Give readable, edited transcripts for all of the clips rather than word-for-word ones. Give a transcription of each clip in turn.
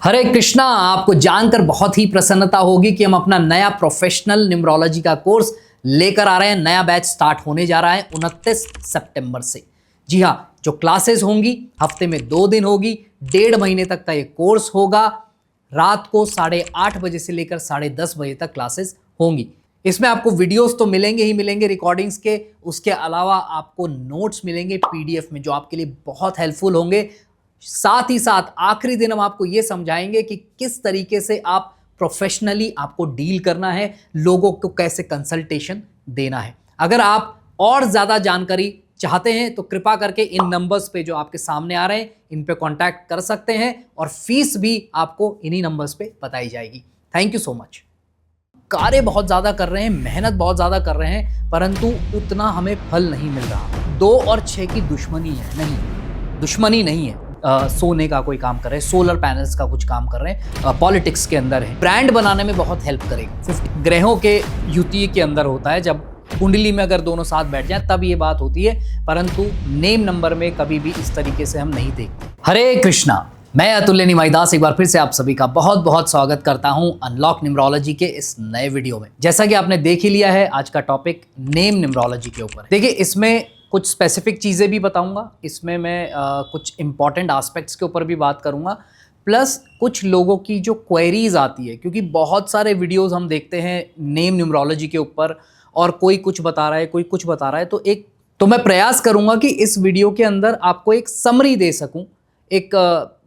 हरे कृष्णा। आपको जानकर बहुत ही प्रसन्नता होगी कि हम अपना नया प्रोफेशनल न्यूमरोलॉजी का कोर्स लेकर आ रहे हैं। नया बैच स्टार्ट होने जा रहा है 29 सितंबर से। जी हाँ, जो क्लासेस होंगी हफ्ते में 2 दिन होगी, 1.5 महीने तक का ये कोर्स होगा। रात को 8:30 बजे से लेकर 10:30 बजे तक क्लासेस होंगी। इसमें आपको वीडियोस तो मिलेंगे ही मिलेंगे रिकॉर्डिंग्स के, उसके अलावा आपको नोट्स मिलेंगे पीडीएफ में जो आपके लिए बहुत हेल्पफुल होंगे। साथ ही साथ आखिरी दिन हम आपको यह समझाएंगे कि किस तरीके से आप प्रोफेशनली आपको डील करना है, लोगों को कैसे कंसल्टेशन देना है। अगर आप और ज्यादा जानकारी चाहते हैं तो कृपा करके इन नंबर्स पे जो आपके सामने आ रहे हैं इन पे कांटेक्ट कर सकते हैं और फीस भी आपको इन्हीं नंबर्स पे बताई जाएगी। Thank you so much. कार्य बहुत ज्यादा कर रहे हैं, मेहनत बहुत ज्यादा कर रहे हैं, परंतु उतना हमें फल नहीं मिल रहा। 2 और 6 की दुश्मनी है, नहीं दुश्मनी नहीं है। सोने का कोई काम कर रहे हैं, सोलर पैनल्स का कुछ काम कर रहे हैं, पॉलिटिक्स के अंदर है, ब्रांड बनाने में बहुत हेल्प करेगा। 50 ग्रहों के युति के अंदर होता है, जब कुंडली में अगर दोनों साथ बैठ जाएं तब ये बात होती है, परंतु नेम नंबर में कभी भी इस तरीके से हम नहीं देखते। हरे कृष्णा, मैं अतुल्य निमाईदास एक बार फिर से आप सभी का बहुत बहुत स्वागत करता हूं अनलॉक न्यूमरोलॉजी के इस नए वीडियो में। जैसा कि आपने देख ही लिया है, आज का टॉपिक नेम न्यूमरोलॉजी के ऊपर है। देखिए, इसमें कुछ स्पेसिफिक चीज़ें भी बताऊंगा, इसमें मैं कुछ इंपॉर्टेंट एस्पेक्ट्स के ऊपर भी बात करूंगा, प्लस कुछ लोगों की जो क्वेरीज आती है, क्योंकि बहुत सारे वीडियोस हम देखते हैं नेम न्यूमरोलॉजी के ऊपर और कोई कुछ बता रहा है, कोई कुछ बता रहा है। तो मैं प्रयास करूंगा कि इस वीडियो के अंदर आपको एक समरी दे सकूं, एक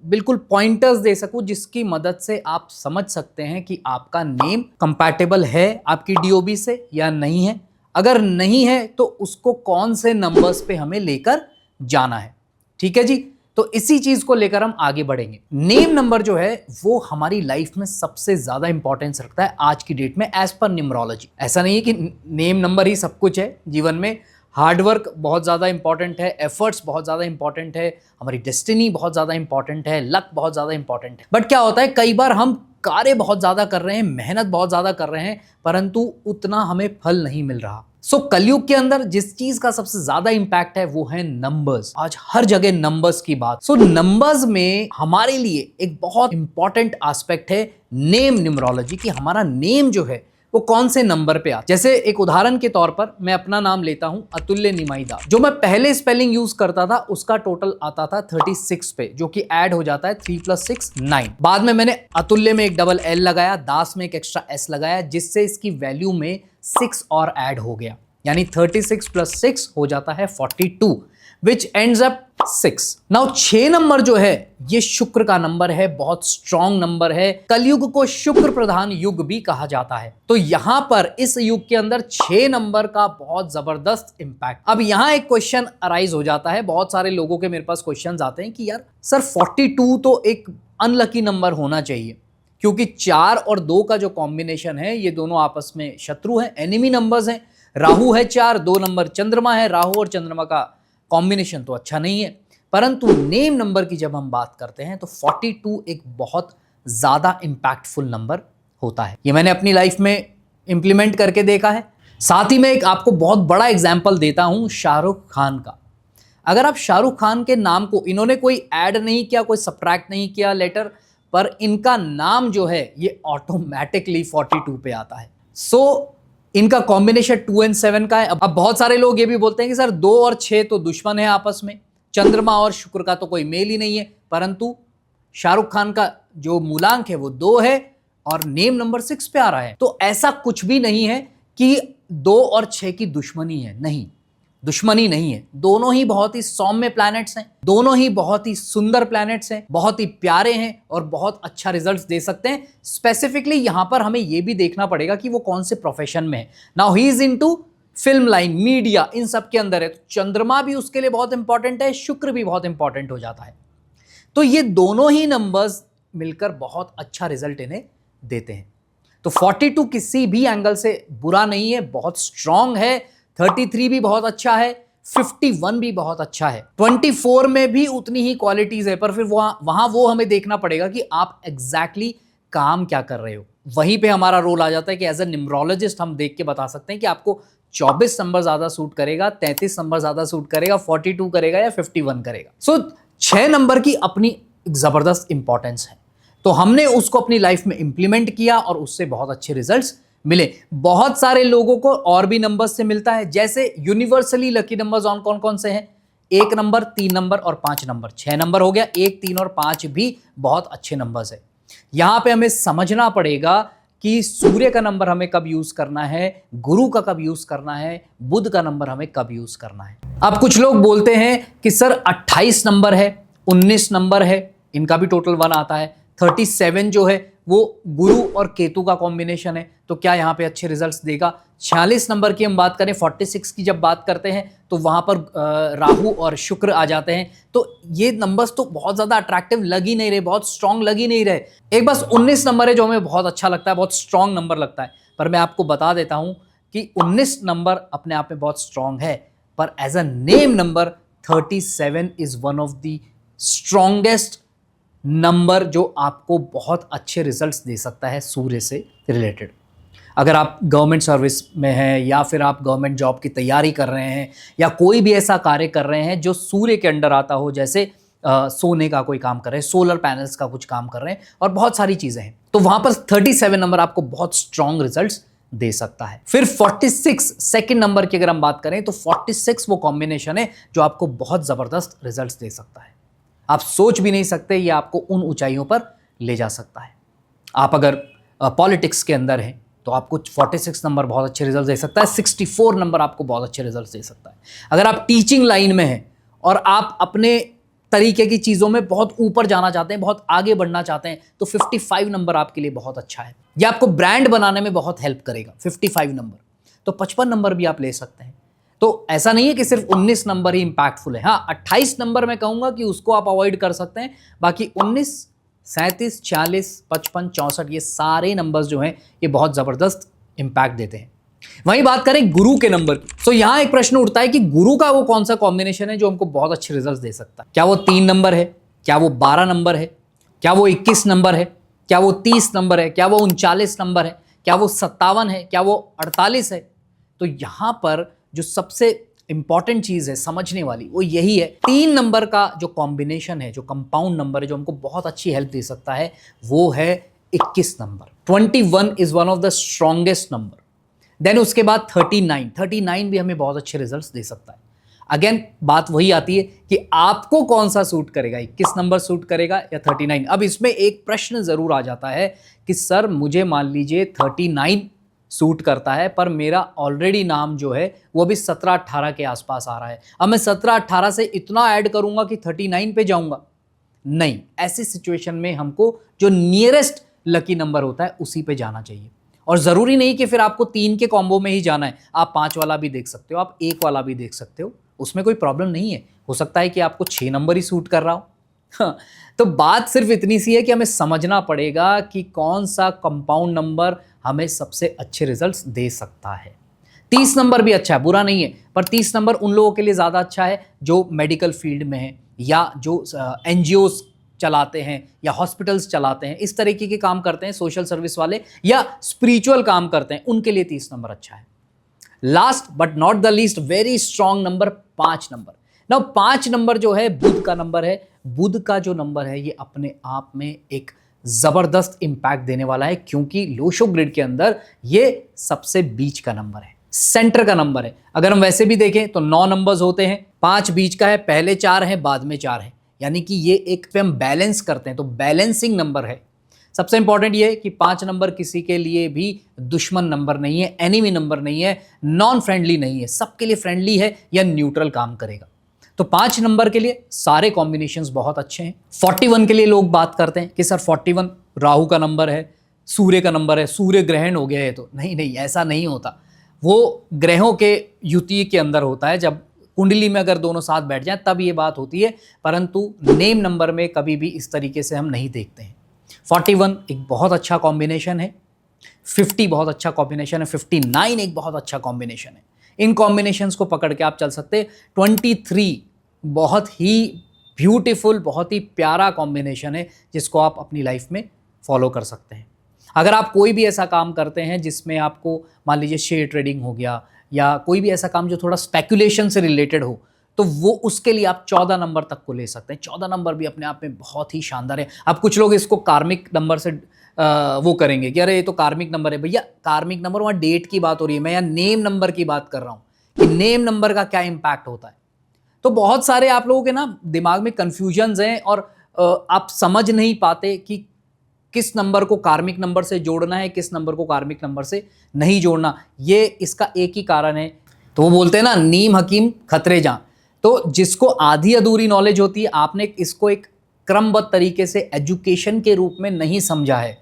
बिल्कुल पॉइंटर्स दे सकूं, जिसकी मदद से आप समझ सकते हैं कि आपका नेम कंपैटिबल है आपकी डीओबी से या नहीं है। अगर नहीं है तो उसको कौन से नंबर्स पे हमें लेकर जाना है। ठीक है जी, तो इसी चीज को लेकर हम आगे बढ़ेंगे। नेम नंबर जो है वो हमारी लाइफ में सबसे ज्यादा इंपॉर्टेंस रखता है आज की डेट में, एज पर न्यूमरोलॉजी। ऐसा नहीं है कि नेम नंबर ही सब कुछ है जीवन में। हार्डवर्क बहुत ज़्यादा इंपॉर्टेंट है, एफर्ट्स बहुत ज़्यादा इंपॉर्टेंट है, हमारी डेस्टिनी बहुत ज़्यादा इंपॉर्टेंट है, लक बहुत ज़्यादा इंपॉर्टेंट है। बट क्या होता है, कई बार हम कार्य बहुत ज़्यादा कर रहे हैं, मेहनत बहुत ज़्यादा कर रहे हैं, परंतु उतना हमें फल नहीं मिल रहा। सो कलयुग के अंदर जिस चीज का सबसे ज्यादा इंपैक्ट है वो है नंबर्स। आज हर जगह नंबर्स की बात। सो नंबर्स में हमारे लिए एक बहुत इंपॉर्टेंट एस्पेक्ट है नेम न्यूमरोलॉजी की। हमारा नेम जो है वो कौन से नंबर पे आता है। जैसे एक उदाहरण के तौर पर मैं अपना नाम लेता हूं, अतुल्य निमाईदास। जो मैं पहले स्पेलिंग यूज करता था उसका टोटल आता था 36 पे, जो कि ऐड हो जाता है 3 + 6 9। बाद में मैंने अतुल्य में एक डबल एल लगाया, दास में एक एक्स्ट्रा एस लगाया, जिससे इसकी वैल्यू में 6 और ऐड हो गया, यानी 36 + 6 हो जाता है 42, विच एंड्स अप 6। नाउ 6 नंबर जो है ये शुक्र का नंबर है, बहुत स्ट्रॉन्ग नंबर है। कलयुग को शुक्र प्रधान युग भी कहा जाता है। तो यहां पर इस युग के अंदर 6 नंबर का बहुत जबरदस्त इंपैक्ट। अब यहां एक क्वेश्चन अराइज हो जाता है, बहुत सारे लोगों के मेरे पास क्वेश्चंस आते हैं कि यार सर 42 तो एक अनलकी नंबर होना चाहिए, क्योंकि 4 और 2 का जो कॉम्बिनेशन है ये दोनों आपस में शत्रु हैं, एनिमी नंबर्स हैं। राहु है 4, 2 नंबर चंद्रमा है, राहु और चंद्रमा का कॉम्बिनेशन तो अच्छा नहीं है। परंतु नेम नंबर की जब हम बात करते हैं तो 42 एक बहुत ज्यादा इंपैक्टफुल नंबर होता है। ये मैंने अपनी लाइफ में इंप्लीमेंट करके देखा है। साथ ही में एक आपको बहुत बड़ा एग्जाम्पल देता हूं, शाहरुख खान का। अगर आप शाहरुख खान के नाम को, इन्होंने कोई ऐड नहीं किया, कोई सब्ट्रैक्ट नहीं किया लेटर, पर इनका नाम जो है ये ऑटोमेटिकली 42 पे आता है। सो इनका कॉम्बिनेशन 2 और 7 का है। अब बहुत सारे लोग ये भी बोलते हैं कि सर 2 और 6 तो दुश्मन है आपस में, चंद्रमा और शुक्र का तो कोई मेल ही नहीं है, परंतु शाहरुख खान का जो मूलांक है वो 2 है और नेम नंबर 6 पे आ रहा है। तो ऐसा कुछ भी नहीं है कि 2 और 6 की दुश्मनी है, नहीं, दुश्मनी नहीं है। दोनों ही बहुत ही सौम्य प्लैनेट्स हैं, दोनों ही बहुत ही सुंदर प्लैनेट्स हैं, बहुत ही प्यारे हैं और बहुत अच्छा रिजल्ट्स दे सकते हैं। स्पेसिफिकली यहां पर हमें यह भी देखना पड़ेगा कि वो कौन से प्रोफेशन में है। Now he is into film line, media, इन सब के अंदर है, तो चंद्रमा भी उसके लिए बहुत इंपॉर्टेंट है, शुक्र भी बहुत इंपॉर्टेंट हो जाता है। तो ये दोनों ही नंबर्स मिलकर बहुत अच्छा रिजल्ट इन्हें देते हैं। तो 42 किसी भी एंगल से बुरा नहीं है, बहुत स्ट्रांग है। 33 भी बहुत अच्छा है, 51 भी बहुत अच्छा है, 24 में भी उतनी ही क्वालिटीज है, पर फिर वहां वो हमें देखना पड़ेगा कि आप एग्जैक्टली काम क्या कर रहे हो। वहीं पे हमारा रोल आ जाता है कि एज ए न्यूमरोलॉजिस्ट हम देख के बता सकते हैं कि आपको 24 नंबर ज्यादा सूट करेगा, 33 नंबर ज्यादा सूट करेगा, 42 करेगा या 51 करेगा। सो 6 नंबर की अपनी जबरदस्त इंपॉर्टेंस है, तो हमने उसको अपनी लाइफ में इंप्लीमेंट किया और उससे बहुत अच्छे रिजल्ट्स मिले। बहुत सारे लोगों को और भी नंबर्स से मिलता है, जैसे यूनिवर्सली लकी नंबर्स ऑन कौन कौन से हैं? 1 नंबर, 3 नंबर और 5 नंबर। 6 नंबर हो गया। 1, 3 और 5 भी बहुत अच्छे नंबर्स है। यहां पे हमें समझना पड़ेगा कि सूर्य का नंबर हमें कब यूज करना है, गुरु का कब यूज करना है, बुध का नंबर हमें कब यूज करना है। अब कुछ लोग बोलते हैं कि सर 28 नंबर है, 19 नंबर है, इनका भी टोटल 1 आता है। 37 जो है वो गुरु और केतु का कॉम्बिनेशन है, तो क्या यहां पे अच्छे रिजल्ट्स देगा? 46 नंबर की हम बात करें, 46 की जब बात करते हैं तो वहां पर राहु और शुक्र आ जाते हैं। तो ये नंबर्स तो बहुत ज्यादा अट्रैक्टिव लग ही नहीं रहे, बहुत स्ट्रांग लग ही नहीं रहे। एक बस 19 नंबर है जो हमें बहुत अच्छा लगता है, बहुत स्ट्रांग नंबर लगता है। पर मैं आपको बता देता हूं कि 19 नंबर अपने आप में बहुत स्ट्रांग है, पर as a name number 37 is one of the strongest number जो आपको बहुत अच्छे रिजल्ट्स दे सकता है सूर्य से रिलेटेड। अगर आप गवर्नमेंट सर्विस में हैं या फिर आप गवर्नमेंट जॉब की तैयारी कर रहे हैं या कोई भी ऐसा कार्य कर रहे हैं जो सूर्य के अंडर आता हो, जैसे सोने का कोई काम कर रहे हैं, सोलर पैनल्स का कुछ काम कर रहे हैं और बहुत सारी चीजें हैं, तो वहां पर 37 नंबर आपको बहुत स्ट्रांग रिजल्ट्स दे सकता है। फिर 46 सेकंड नंबर की अगर हम बात करें तो 46 वो कॉम्बिनेशन है जो आपको बहुत जबरदस्त रिजल्ट्स दे सकता है। आप सोच भी नहीं सकते ये आपको उन ऊंचाइयों पर ले जा सकता है। आप अगर पॉलिटिक्स के अंदर हैं तो आपको 46 नंबर बहुत अच्छे रिजल्ट दे सकता है। 64 नंबर आपको बहुत अच्छे रिजल्ट दे सकता है। अगर आप टीचिंग लाइन में हैं और आप अपने तरीके की चीज़ों में बहुत ऊपर जाना चाहते हैं, बहुत आगे बढ़ना चाहते हैं, तो 55 नंबर आपके लिए बहुत अच्छा है। यह आपको ब्रांड बनाने में बहुत हेल्प करेगा 55 नंबर। तो 55 नंबर भी आप ले सकते हैं। तो ऐसा नहीं है कि सिर्फ 19 नंबर ही इंपैक्टफुल है। हाँ, 28 नंबर मैं कहूंगा कि उसको आप अवॉइड कर सकते हैं। बाकी 19, 37, 40, 55, 64 ये सारे नंबर्स जो हैं ये बहुत जबरदस्त इंपैक्ट देते हैं। वहीं बात करें गुरु के नंबर की, तो यहां एक प्रश्न उठता है कि गुरु का वो कौन सा कॉम्बिनेशन है जो हमको बहुत अच्छे रिजल्ट दे सकता है? क्या वो 3 नंबर है? क्या वो 12 नंबर है? क्या वो 21 नंबर है? क्या वो 30 नंबर है? क्या वो 39 नंबर है? क्या वो 57 है? क्या वो 48 है? तो यहां पर जो सबसे इंपॉर्टेंट चीज है समझने वाली वो यही है, 3 नंबर का जो कॉम्बिनेशन है, जो कंपाउंड नंबर है जो हमको बहुत अच्छी हेल्प दे सकता है, वो है 21 number. 21 is one of the strongest number. Then उसके बाद 39 भी हमें बहुत अच्छे रिजल्ट्स दे सकता है। अगेन बात वही आती है कि आपको कौन सा सूट करेगा, 21 नंबर सूट करेगा या 39। अब इसमें एक प्रश्न जरूर आ जाता है कि सर मुझे मान लीजिए 39 सूट करता है, पर मेरा ऑलरेडी नाम जो है वो भी 17-18 के आसपास आ रहा है। अब मैं 17-18 से इतना ऐड करूंगा कि 39 पे जाऊंगा? नहीं, ऐसी सिचुएशन में हमको जो नियरेस्ट लकी नंबर होता है उसी पे जाना चाहिए। और जरूरी नहीं कि फिर आपको 3 के कॉम्बो में ही जाना है, आप 5 वाला भी देख सकते हो, आप 1 वाला भी देख सकते हो, उसमें कोई प्रॉब्लम नहीं है। हो सकता है कि आपको 6 नंबर ही सूट कर रहा हो। हाँ, तो बात सिर्फ इतनी सी है कि हमें समझना पड़ेगा कि कौन सा कंपाउंड नंबर हमें सबसे अच्छे रिजल्ट्स दे सकता है। 30 नंबर भी अच्छा है, बुरा नहीं है, पर 30 नंबर उन लोगों के लिए ज़्यादा अच्छा है जो मेडिकल फील्ड में है या जो NGOs चलाते हैं या हॉस्पिटल्स चलाते हैं, इस तरीके के काम करते हैं, सोशल सर्विस वाले या स्पिरिचुअल काम करते हैं, उनके लिए 30 नंबर अच्छा है। Last but not the least very strong number 5 number. Now 5 number जो है बुध का नंबर है। बुध का जो नंबर है ये अपने आप में एक जबरदस्त इंपैक्ट देने वाला है, क्योंकि लोशो ग्रिड के अंदर ये सबसे बीच का नंबर है, सेंटर का नंबर है। अगर हम वैसे भी देखें तो 9 नंबर्स होते हैं, 5 बीच का है, पहले 4 हैं, बाद में 4 हैं, यानी कि ये एक पे हम बैलेंस करते हैं, तो बैलेंसिंग नंबर है। सबसे इंपॉर्टेंट ये है कि 5 नंबर किसी के लिए भी दुश्मन नंबर नहीं है, एनिमी नंबर नहीं है, नॉन फ्रेंडली नहीं है, सबके लिए फ्रेंडली है या न्यूट्रल काम करेगा। तो 5 नंबर के लिए सारे कॉम्बिनेशंस बहुत अच्छे हैं। 41 के लिए लोग बात करते हैं कि सर 41 राहु का नंबर है, सूर्य का नंबर है, सूर्य ग्रहण हो गया है। तो नहीं, ऐसा नहीं होता। वो ग्रहों के युति के अंदर होता है, जब कुंडली में अगर दोनों साथ बैठ जाएं तब ये बात होती है, परंतु नेम नंबर में कभी भी इस तरीके से हम नहीं देखते हैं। 41 एक बहुत अच्छा कॉम्बिनेशन है, 50 बहुत अच्छा कॉम्बिनेशन है, 59 एक बहुत अच्छा कॉम्बिनेशन है। इन कॉम्बिनेशंस को पकड़ के आप चल सकते हैं। 23 बहुत ही ब्यूटीफुल, बहुत ही प्यारा कॉम्बिनेशन है जिसको आप अपनी लाइफ में फॉलो कर सकते हैं। अगर आप कोई भी ऐसा काम करते हैं जिसमें आपको मान लीजिए शेयर ट्रेडिंग हो गया या कोई भी ऐसा काम जो थोड़ा स्पेकुलेशन से रिलेटेड हो, तो वो उसके लिए आप 14 नंबर तक को ले सकते हैं। 14 नंबर भी अपने आप में बहुत ही शानदार है। अब कुछ लोग इसको कार्मिक नंबर से वो करेंगे कि अरे ये तो कार्मिक नंबर है। भैया कार्मिक नंबर वहाँ डेट की बात हो रही है, मैं यहाँ नेम नंबर की बात कर रहा हूँ कि नेम नंबर का क्या इंपैक्ट होता है। तो बहुत सारे आप लोगों के ना दिमाग में कंफ्यूजन्स हैं और आप समझ नहीं पाते कि किस नंबर को कार्मिक नंबर से जोड़ना है, किस नंबर को कार्मिक नंबर से नहीं जोड़ना। ये इसका एक ही कारण है। तो वो बोलते हैं ना, नीम हकीम खतरे जां। तो जिसको आधी अधूरी नॉलेज होती है, आपने इसको एक क्रमबद्ध तरीके से एजुकेशन के रूप में नहीं समझा है।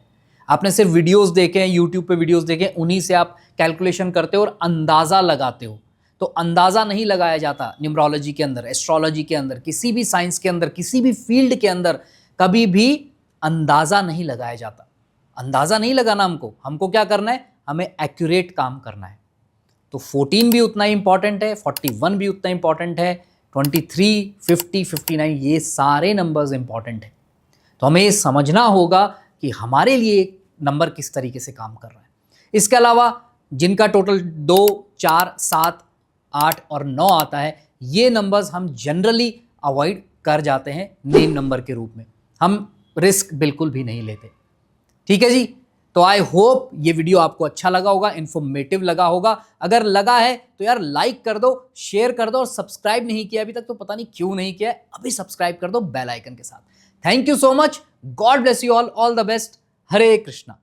आपने सिर्फ वीडियोस देखे हैं, यूट्यूब पे वीडियोस देखे, उन्हीं से आप कैलकुलेशन करते हो और अंदाज़ा लगाते हो। तो अंदाज़ा नहीं लगाया जाता न्यूमरोलॉजी के अंदर, एस्ट्रोलॉजी के अंदर, किसी भी साइंस के अंदर, किसी भी फील्ड के अंदर कभी भी अंदाज़ा नहीं लगाया जाता। अंदाज़ा नहीं लगाना हमको क्या करना है, हमें एक्यूरेट काम करना है। तो 14 भी उतना ही इंपॉर्टेंट है, 41 भी उतना इंपॉर्टेंट है, 23, 50, 59 ये सारे नंबर्स इंपॉर्टेंट है। तो हमें ये समझना होगा कि हमारे लिए नंबर किस तरीके से काम कर रहा है। इसके अलावा जिनका टोटल 2, 4, 7, 8 और 9 आता है, ये नंबर्स हम जनरली अवॉइड कर जाते हैं नेम नंबर के रूप में। हम रिस्क बिल्कुल भी नहीं लेते। ठीक है जी। तो आई होप ये वीडियो आपको अच्छा लगा होगा, इंफॉर्मेटिव लगा होगा। अगर लगा है तो यार लाइक कर दो, शेयर कर दो और सब्सक्राइब नहीं किया अभी तक तो पता नहीं क्यों नहीं किया है, अभी सब्सक्राइब कर दो बेल आइकन के साथ। Thank you so much, God bless you all the best, Hare Krishna.